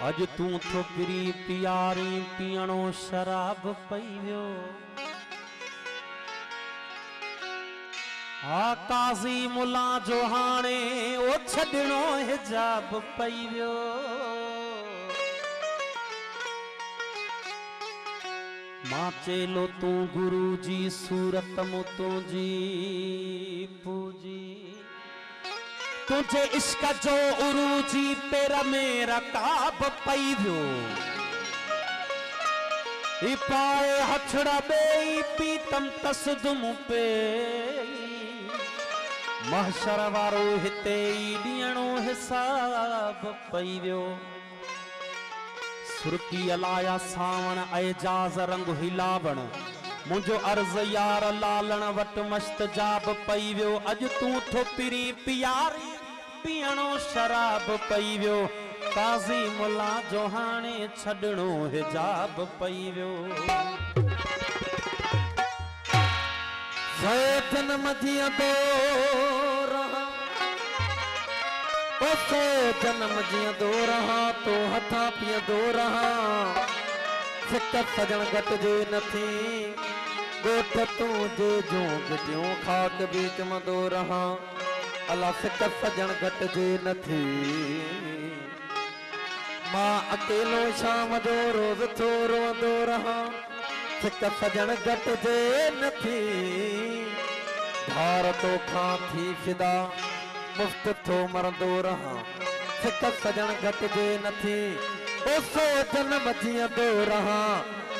अज तू थो पिरी पियारी पियणो शराब पईव्यो। काज़ी मुला जो हाणे ओ छॾणो हिजाब पईव्यो। मां चेलो तू गुरु जी सूरत मुतों जी पूजी। तुझे इश्क जो उरूजी पेर में रकाब पईव्यो। पाए हथड़ा बेई पीतम तसदुम पे महशर वारो हिते ॾियणो हिसाब पईव्यो। सुरकी अलाया सावण एजाज रंग हिलावण मुझो अर्ज यार लालण वट मस्त जाब पईव्यो। अज तू थो पिरी पियारी पियणो शराब पईव्यो। काज़ी मुला जो हाणे छॾणो हिजाब पईव्यो। जन्म जिया दो रहा ओसे जन्म जिया दो रहा तो हथा पिया दो रहा। सिक सजन घट जे नथी गोठ तू जे जो गिटियों खाक बीच में दो रहा। अला सिक सजन घट जे नथी मां अकेलो शाम जो रोज थोरो दो रहा। सिक सजन घट जे नथी धार तो खां थी फिदा मुफ्त थो मरंदो रहा। सिक सजन घट जे नथी ओसो जन्म जीअंदो रहा।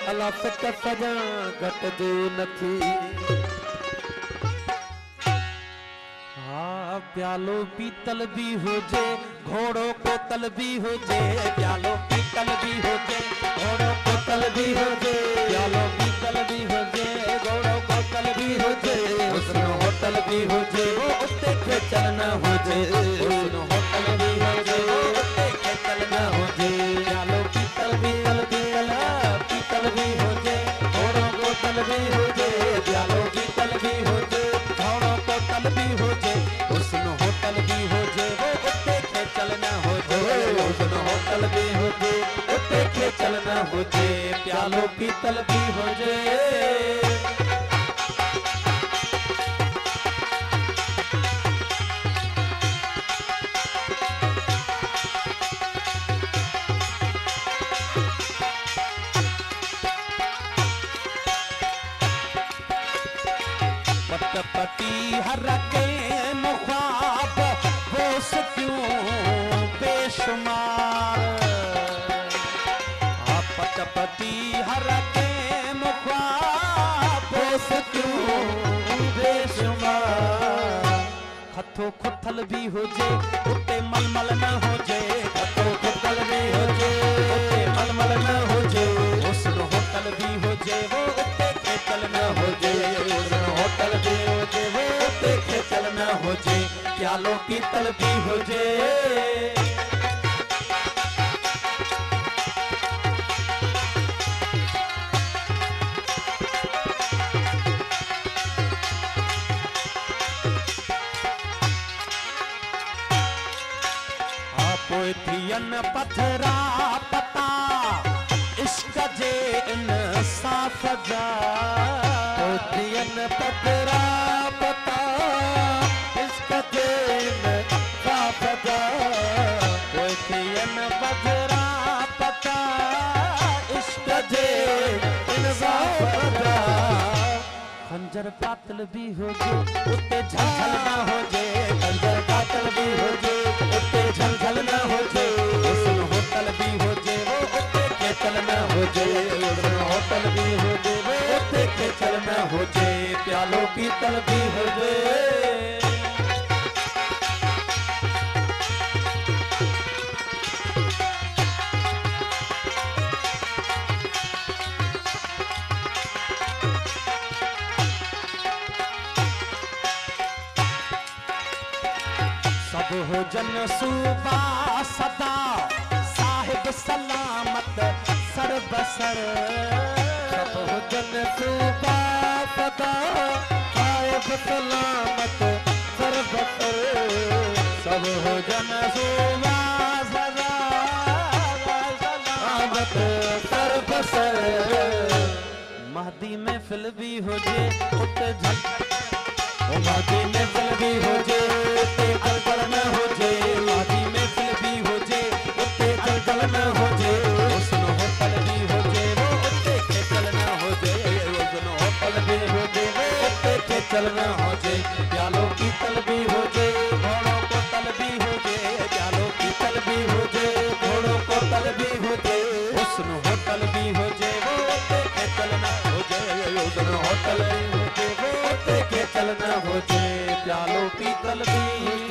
अला सिक सजन घट जे नथी। प्यालो पीतल भी होजे घोड़ो कोतल भी होजे। प्यालो पीतल भी होजे घोड़ो कोतल भी होजे। प्यालो पीतल भी होजे घोड़ो कोतल भी होजे। हुस्न होटल भी होजे वो उत्ते खेचल न होजे। हुस्न होटल भी होजे वो उत्ते खेचल न होजे। प्यालो पीतल पीतल पीतल पीतल भी होजे घोड़ो कोतल भी होजे। प्यालो पीतल भी होजे घोड़ो कोतल भी होजे। हुस्न होटल भी होजे वो उत्ते खेचल न होजे। हुस्न होटल भी होजे उत्ते खेचल न होजे। प्यालो पीतल भी होजे। पटपटी हर के मुखाब होश क्यों बेशुमार। पटपटी हर के मुखाब होश क्यों बेशुमार। खथो खुथल भी होजे उते मलमल न होजे। खथो खुथल भी होजे उते मलमल न होजे। हुस्न होटल भी होजे वो उते खेचल न होजे। हुस्न होटल भी होजे वो उते खेचल न होजे। प्यालो पीतल भी होजे। पोइ थियन पथरा पता इश्क जे इंसाफ़ जा। पोइ थियन पथरा पता इश्क जे इंसाफ़ जा। पोइ थियन पथरा पता इश्क जे इंसाफ़ जा। खंजर कातल भी होजे उते झलझल न होजे। खंजर कातल भी होजे उते झलझल न होजे। हुस्न होटल भी होजे वो उते खेचल न होजे। हुस्न होटल भी होजे वो उते खेचल न होजे। प्यालो पीतल भी होजे। सब हो जन सूबा सदा साहिब सलामत सरबसर। सब हो जन सूबा सदा साहिब सलामत सरबसर। सब हो जन सूबा सदा सलामत सरबसर। महदी में फिल भी हो जे उत झल, महदी में फिल भी हो जे उते अलगल न हो जे। महदी में फिल भी हो जे उते अलगल न हो जे। हुस्न होटल भी हो जे वो उते खेचल न हो जे। हुस्न होटल भी हो जे वो उते खेचल न हो जे। प्यालों की तल भी हो जे घोड़ों को तल भी हो जे। प्यालों की तल भी हो जे घोड़ों को तल भी हो जे। हुस्न होटल भी हो जे वो उते खेचल न हो जे। हुस्न होटल भी हो जे वो उते खेचल न हो जे। प्यालों की तल भी